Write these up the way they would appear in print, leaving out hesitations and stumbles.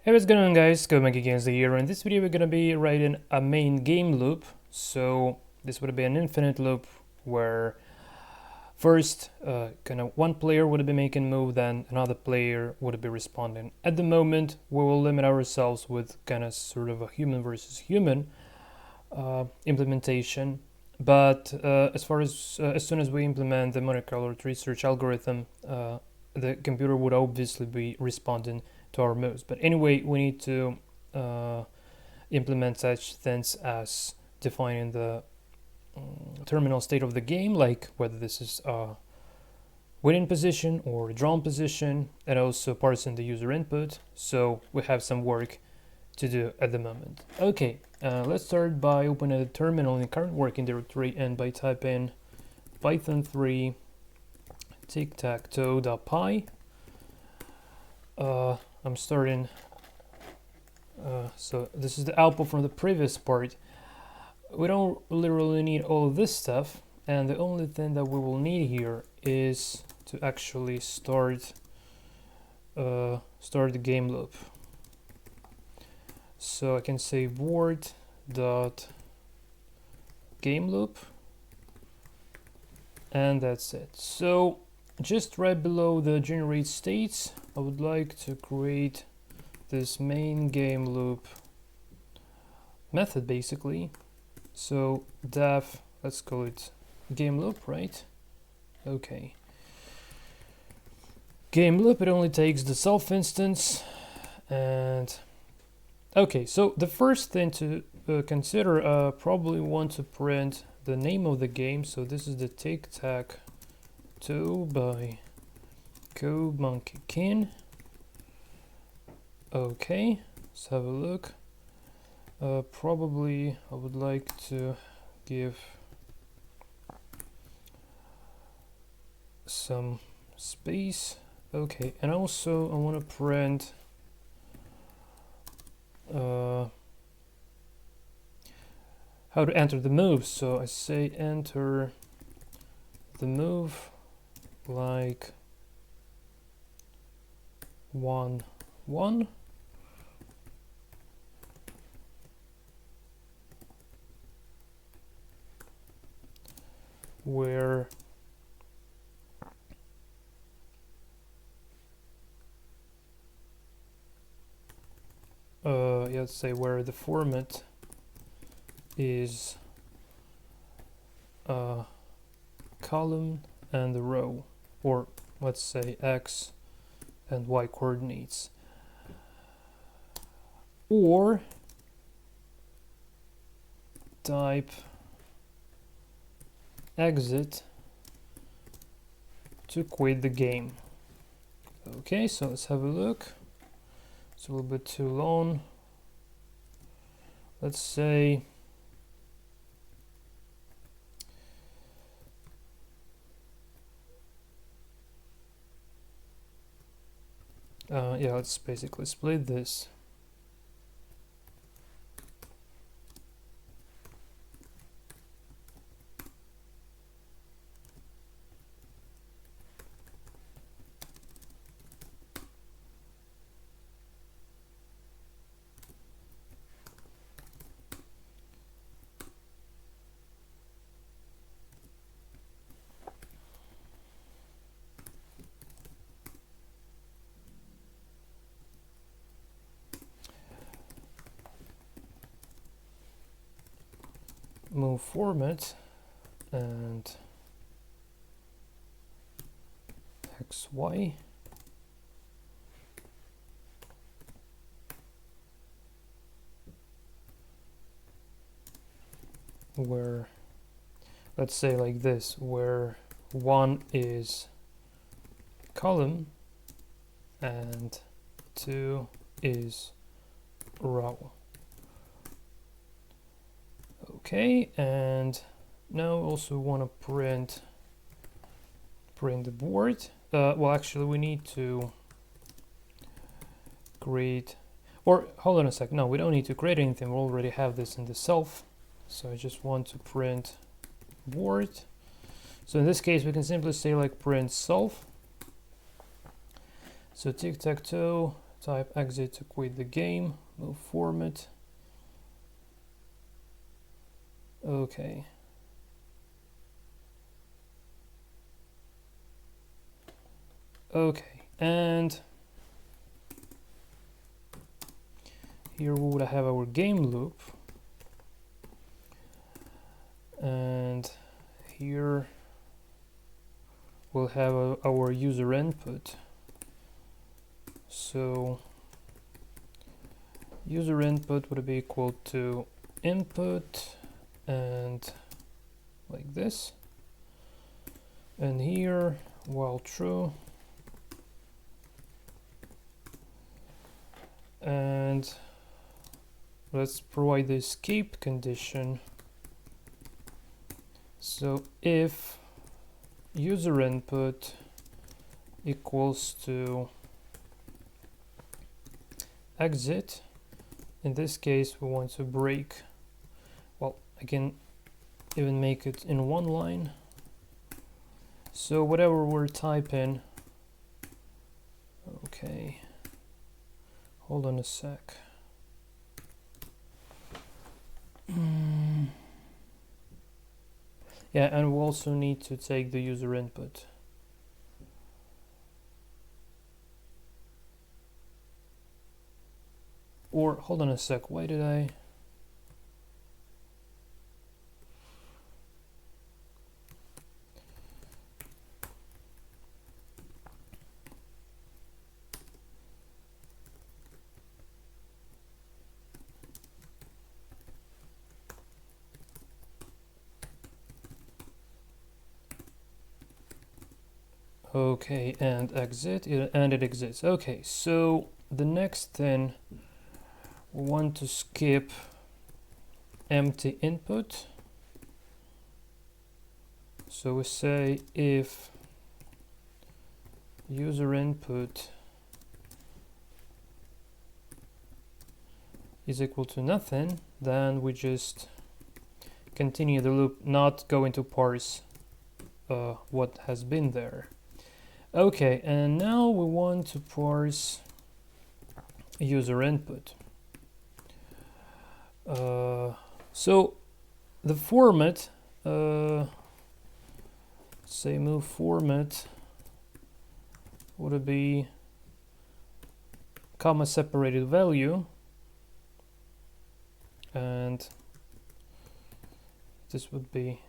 Hey, what's going on, guys? Back against the year. In this video we're gonna be writing a main game loop. So this would be an infinite loop where first kind of one player would be making move, then another player would be responding. At the moment we will limit ourselves with kind of sort of a human versus human implementation, but as soon as we implement the monocolored research algorithm, the computer would obviously be responding to our moves. But anyway, we need to implement such things as defining the terminal state of the game, like whether this is a winning position or drawn position, and also parsing the user input. So we have some work to do at the moment. Okay, let's start by opening the terminal in the current working directory and by typing python 3 tic-tac-toe.py. I'm starting, so this is the output from the previous part. We don't literally need all of this stuff, and the only thing that we will need here is to actually start the game loop. So I can say word dot game loop, and that's it. So just right below the generate states, I would like to create this main game loop method basically. So def, let's call it game loop, right? Okay. Game loop, it only takes the self instance. And okay, so the first thing to consider, probably want to print the name of the game. So this is the tic-tac-toe by CodeMonkeyKin. Okay, let's have a look. Probably I would like to give some space. Okay, and also I want to print how to enter the move. So I say enter the move like 1 1. Where let's say where the format is column and the row, or let's say x and y coordinates, or type exit to quit the game. Okay, so let's have a look. It's a little bit too long. Let's say yeah, let's basically split this. Move format and XY. Where, let's say like this, where 1 is column and 2 is row. Okay, and now also want to print the board. Well, actually we need to create, or hold on a sec, no, we don't need to create anything, we already have this in the self. So I just want to print board. So in this case we can simply say like print self. So tic-tac-toe type exit to quit the game, move format. Okay. Okay, and here we would have our game loop, and here we'll have our user input. So user input would be equal to input and like this, and here while true, and let's provide the escape condition. So if user input equals to exit, in this case we want to break, well, I can even make it in one line. So whatever we're typing, okay, hold on a sec. Yeah, and we also need to take the user input. Or hold on a sec, why did I? Okay, and exit, and it exits. Okay, so the next thing, we want to skip empty input. So we say if user input is equal to nothing, then we just continue the loop, not going to parse what has been there. Okay, and now we want to parse user input. So the format, say move format, would it be comma separated value, and this would be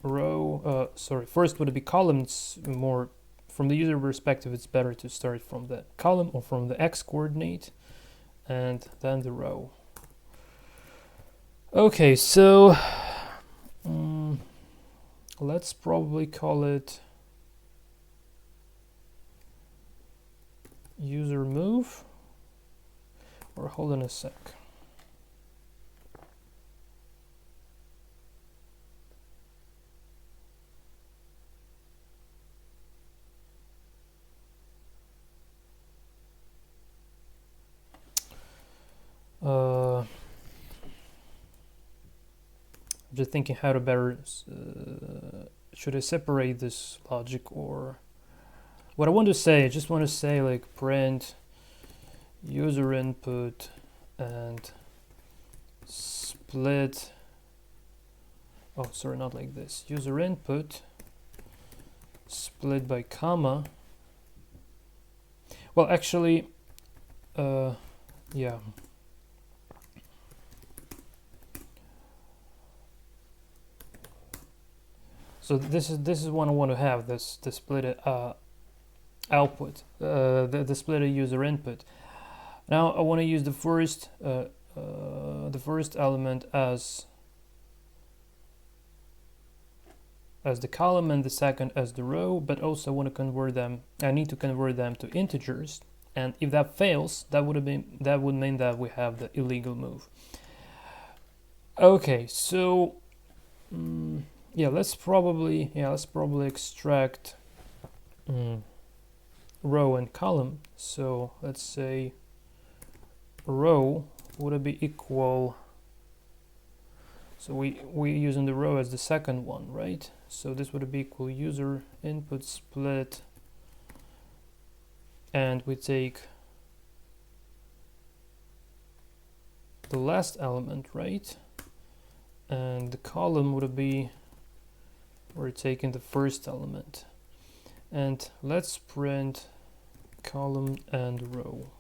row, first would it be columns. More from the user perspective, it's better to start from the column or from the x coordinate, and then the row. Okay, so let's probably call it user move, or hold on a sec. I'm just thinking how to better, should I separate this logic, or what I want to say, I just want to say like print user input and split, oh sorry, not like this, user input split by comma. Well, actually, yeah. So this is what I want to have, this the split output, the split user input. Now I want to use the first element as the column and the second as the row, but also want to convert them. I need to convert them to integers, and if that fails, that would mean that we have the illegal move. Okay, so yeah, let's probably extract row and column. So let's say row would be equal, so we're using the row as the second one, right? So this would be equal user input split, and we take the last element, right? And the column would be, we're taking the first element. And let's print column and row.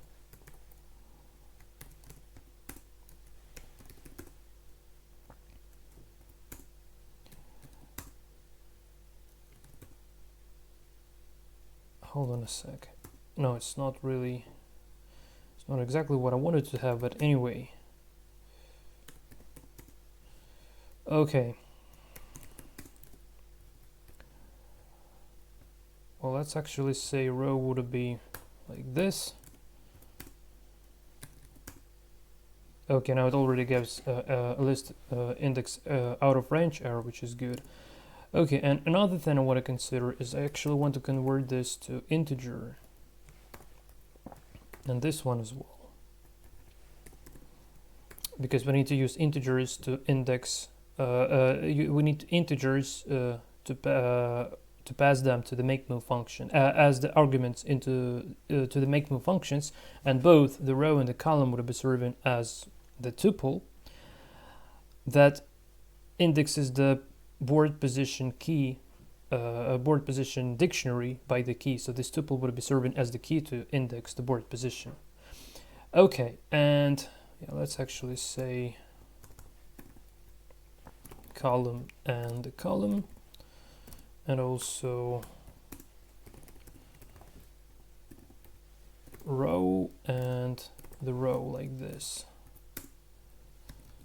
Hold on a sec. No, it's not really, it's not exactly what I wanted to have, but anyway. Okay. Well, let's actually say row would be like this. Okay, now it already gives a list index out of range error, which is good. Okay, and another thing I want to consider is I actually want to convert this to integer. And this one as well. Because we need to use integers to index, we need integers to pass them to the makeMove function as the arguments into to the makeMove functions, and both the row and the column would be serving as the tuple that indexes the board position key, board position dictionary by the key. So this tuple would be serving as the key to index the board position. Okay, and yeah, let's actually say column and the column, and also row and the row like this.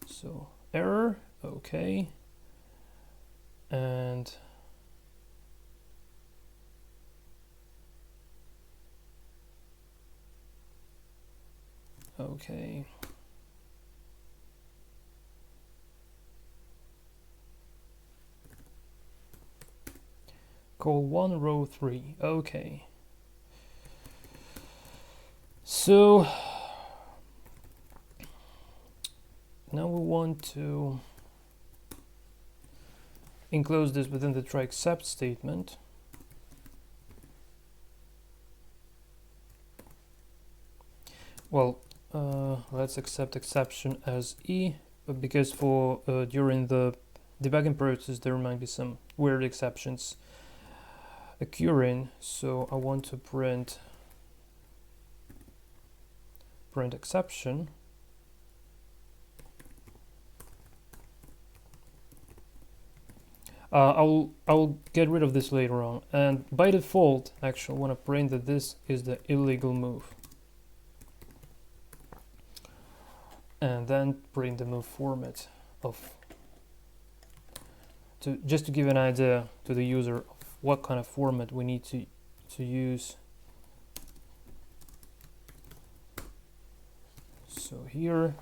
So error, okay, and okay. Call 1 row 3, okay. So now we want to enclose this within the try except statement. Well, let's accept exception as E, because for during the debugging process there might be some weird exceptions occurring. So I want to print exception. I'll get rid of this later on, and by default actually I want to print that this is the illegal move, and then print the move format of, just to give an idea to the user of what kind of format we need to use. So here,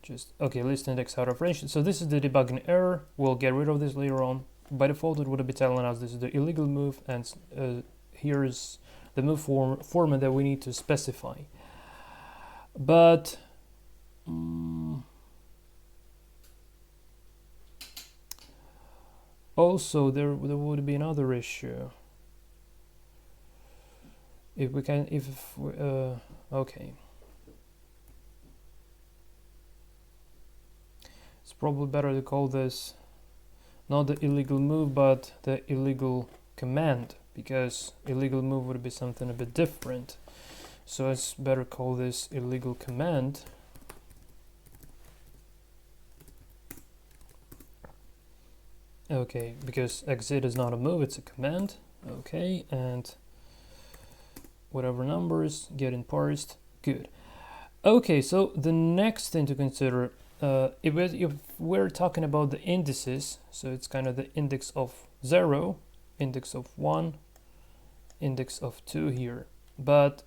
just okay, list index out of range. So this is the debugging error. We'll get rid of this later on. By default, it would be telling us this is the illegal move, and here is the move format that we need to specify. But also there would be another issue. If we can, okay. It's probably better to call this not the illegal move, but the illegal command, because illegal move would be something a bit different. So it's better call this illegal command. Okay, because exit is not a move, it's a command. Okay, and whatever numbers getting parsed, good. Okay, so the next thing to consider, if we're talking about the indices, so it's kind of the index of 0, index of 1, index of 2 here, but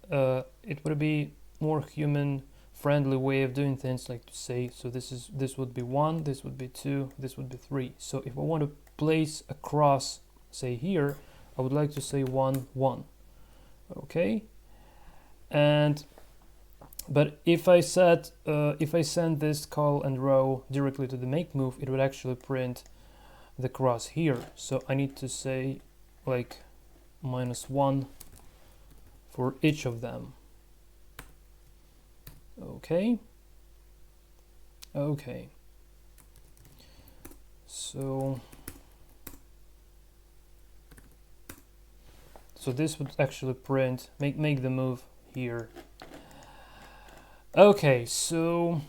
it would be more human friendly way of doing things, like to say, so this would be 1, this would be 2, this would be 3. So if I want to place a cross, say here, I would like to say 1 1. Okay, and but if I send this call and row directly to the make move, it would actually print the cross here. So I need to say like -1 for each of them. Okay, Okay, so this would actually print, make the move here. Okay, so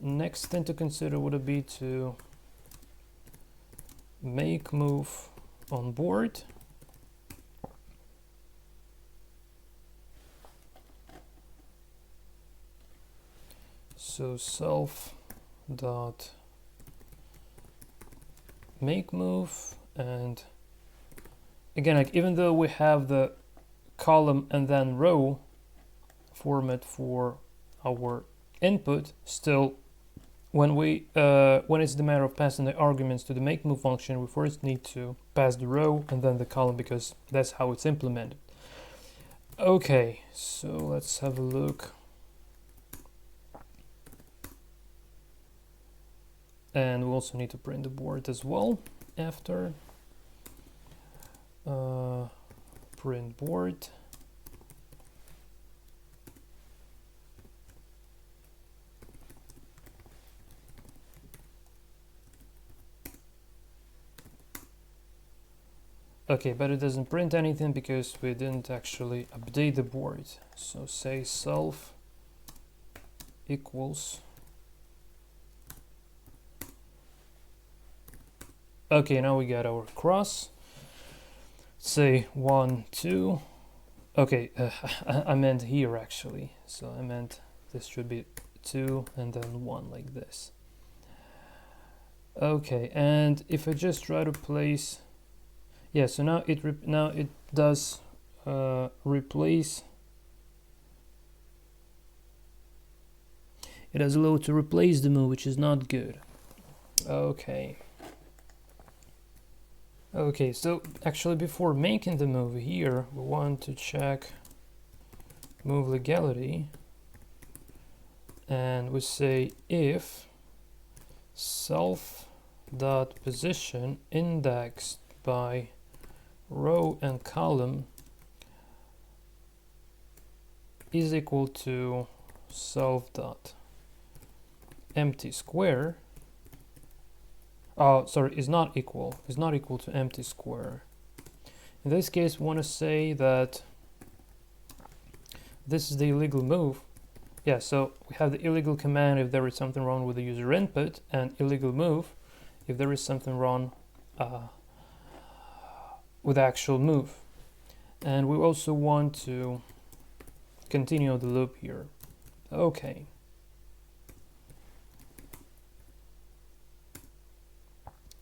next thing to consider would be to make move on board. So self dot make move, and again, like even though we have the column and then row format for our input, still when it's the matter of passing the arguments to the make move function, we first need to pass the row and then the column, because that's how it's implemented. Okay, so let's have a look. And we also need to print the board as well after. Print board. Okay, but it doesn't print anything because we didn't actually update the board. So say self equals. Okay, now we got our cross. Say 1, 2. Okay, I meant here actually. So I meant this should be 2 and then 1 like this. Okay, and if I just try to place, yeah, so now it does replace. It has allowed to replace the move, which is not good. Okay. Okay, so actually before making the move here, we want to check move legality, and we say if self dot position indexed by row and column is equal to self dot empty square. Oh, sorry, is not equal to empty square. In this case, we want to say that this is the illegal move. Yeah, so we have the illegal command if there is something wrong with the user input, and illegal move if there is something wrong with the actual move. And we also want to continue the loop here. Okay.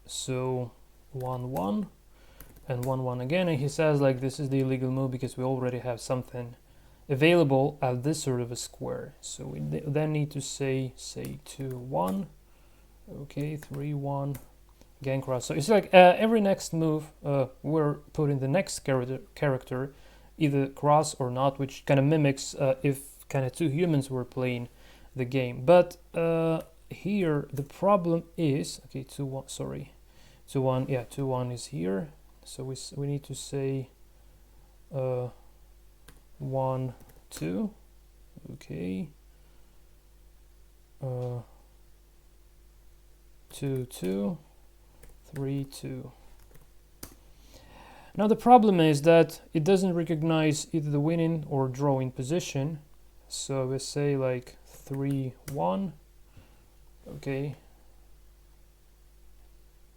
So 1, 1 and 1, 1 again, and he says like this is the illegal move because we already have something available at this sort of a square. So we then need to say 2, 1. Okay, 3, 1. Again cross. So it's like every next move we're putting the next character either cross or not, which kind of mimics if kind of two humans were playing the game. But here the problem is, okay, 2, 1, sorry, 2, 1, yeah, 2, 1 is here. So we need to say 1, 2, okay, 2, 2, 3, 2. Now the problem is that it doesn't recognize either the winning or drawing position. So we say like 3, 1. Okay.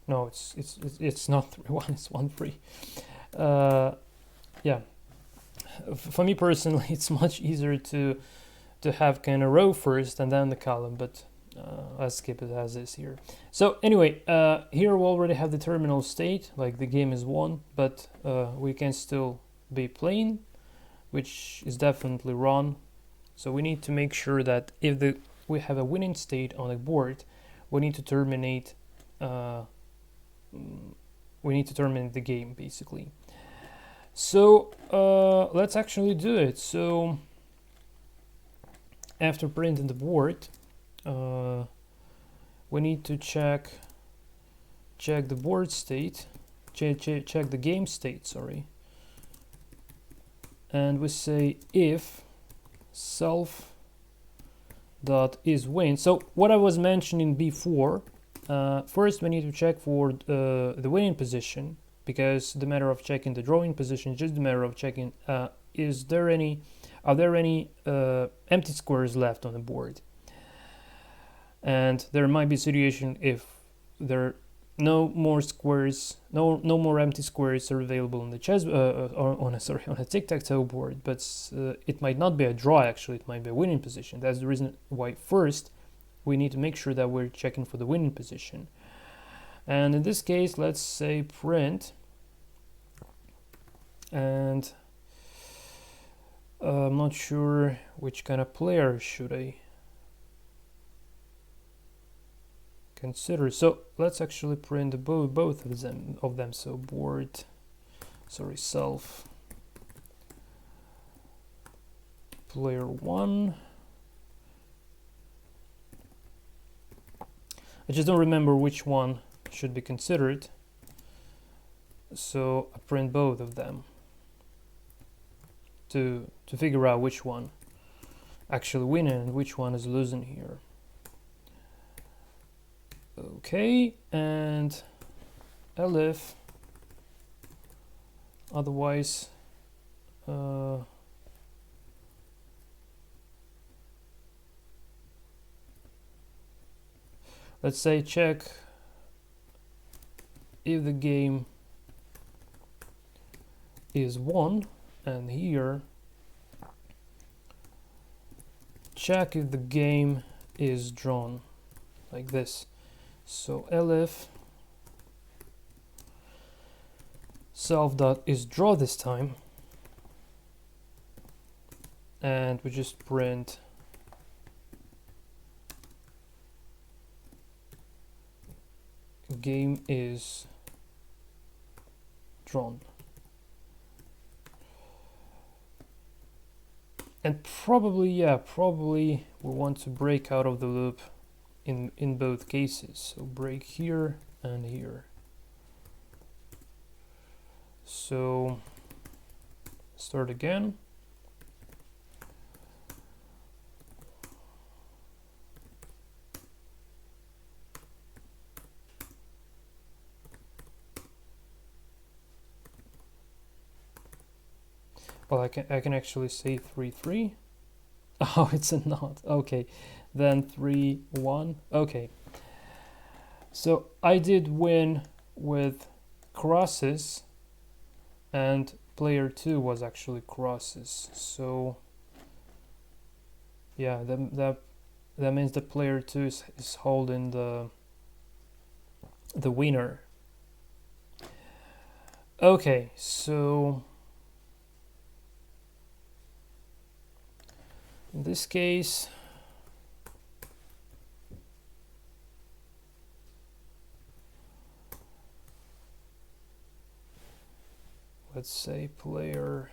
No, it's not 3, 1. It's 1, 3. Yeah. For me personally, it's much easier to have kind of row first and then the column, but I'll skip it as is here. So anyway, here we already have the terminal state, like the game is won, but we can still be playing, which is definitely wrong. So we need to make sure that if we have a winning state on a board, we need to terminate the game basically. So let's actually do it. So after printing the board, we need to check the board state, check the game state, sorry, and we say if self dot is win. So what I was mentioning before, first we need to check for the winning position, because the matter of checking the drawing position is just the matter of checking are there any empty squares left on the board. And there might be a situation if there are no more squares, no more empty squares are available on the chess or on a tic-tac-toe board, but it might not be a draw. Actually, it might be a winning position. That's the reason why first we need to make sure that we're checking for the winning position. And in this case, let's say print, and I'm not sure which kind of player should I consider. So let's actually print both of them. So board, self player 1. I just don't remember which one should be considered, so I print both of them to figure out which one actually winning and which one is losing here. Okay, and elif, otherwise let's say check if the game is won, and here check if the game is drawn, like this. So elif self dot is draw this time, and we just print game is drawn. And probably we want to break out of the loop in both cases. So break here and here. So start again. Well, I can actually say 3-3. Oh, it's a not. Okay, then 3-1. Okay. So I did win with crosses, and player 2 was actually crosses. So yeah, that means the player 2 is holding the winner. Okay, so in this case, let's say player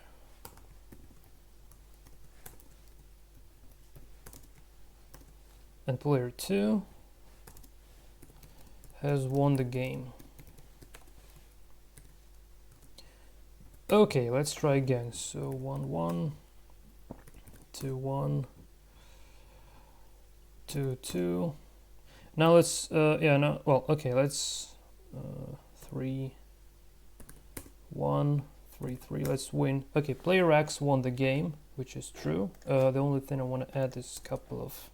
and player 2 has won the game. Okay, let's try again. So 1-1, 2-1, 2-2. Now let's let's 3-1, 3-3. Let's win. Okay, player X won the game, which is true. The only thing I want to add is a couple of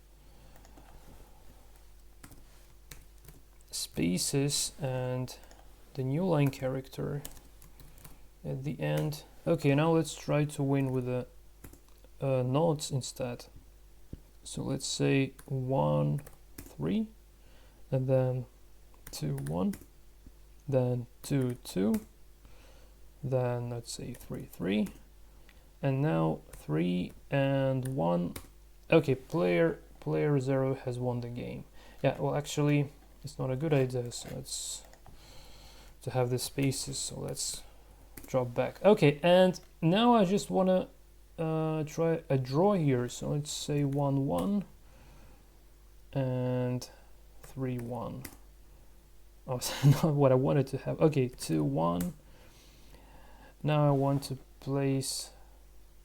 spaces and the new line character at the end. Okay, now let's try to win with the nodes instead. So let's say 1-3, and then 2-1, then 2-2, then let's say 3-3, and now 3-1. Okay, player 0 has won the game. Yeah, well, actually it's not a good idea, so let's to have the spaces, so let's drop back. Okay, and now I just want to try a draw here. So let's say 1-1 and 3-1. Oh, not what I wanted to have. Okay, 2-1. Now I want to place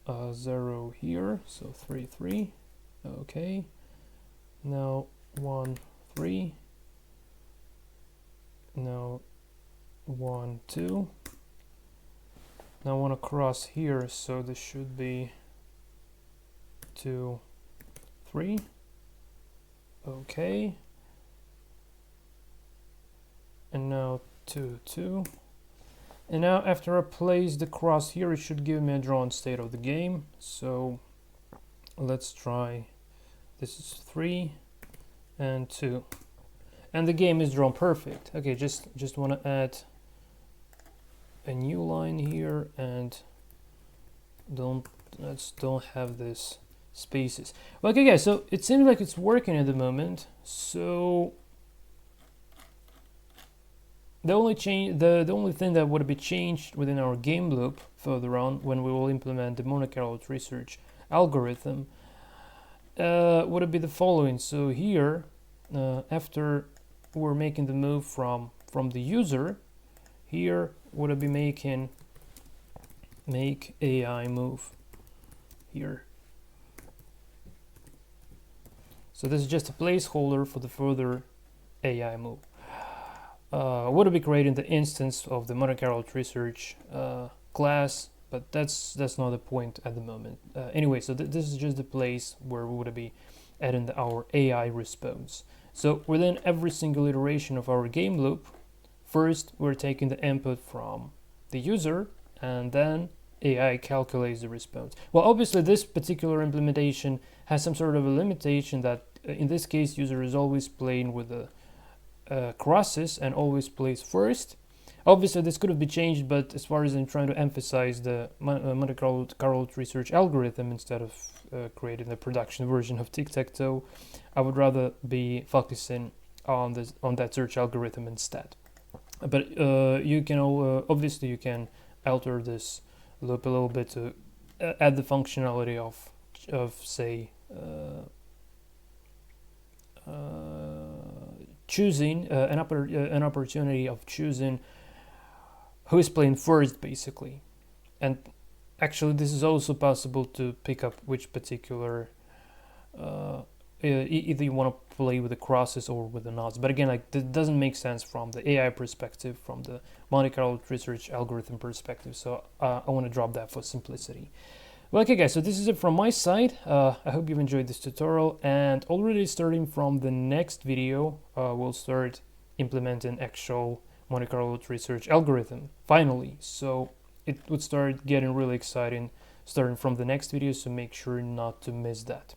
0 here, so 3-3. Okay, Now 1, 3. Now 1, 2. Now I want to cross here, so this should be 2, 3. Okay. And now 2, 2. And now after I place the cross here, it should give me a drawn state of the game. So let's try. This is 3 and 2. And the game is drawn perfect. Okay, just want to add a new line here, and let's don't have this spaces. Well, okay guys, so it seems like it's working at the moment. So the only thing that would be changed within our game loop further on, when we will implement the Monte Carlo tree search algorithm, would it be the following. So here, after we're making the move from the user, here would it be make AI move here. So this is just a placeholder for the further AI move. Would be creating the instance of the Monte Carlo tree search class, but that's not the point at the moment. Anyway, so this is just the place where we would be adding our AI response. So within every single iteration of our game loop, first we're taking the input from the user, and then AI calculates the response. Well, obviously this particular implementation has some sort of a limitation that in this case user is always playing with the crosses and always plays first. Obviously this could have been changed, but as far as I'm trying to emphasize the Monte Carlo tree search algorithm instead of creating the production version of tic-tac-toe, I would rather be focusing on that search algorithm instead. But you can obviously you can alter this loop a little bit to add the functionality of say choosing an opportunity of choosing who is playing first, basically. And actually this is also possible to pick up which particular either you want to play with the crosses or with the knots. But again, like, that doesn't make sense from the AI perspective, from the Monte Carlo tree search algorithm perspective, so I want to drop that for simplicity. Well, okay guys, so this is it from my side. I hope you've enjoyed this tutorial, and already starting from the next video, we'll start implementing actual Monte Carlo tree search algorithm, finally. So it would start getting really exciting starting from the next video, so make sure not to miss that.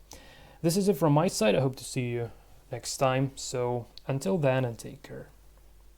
This is it from my side. I hope to see you next time. So until then, and take care.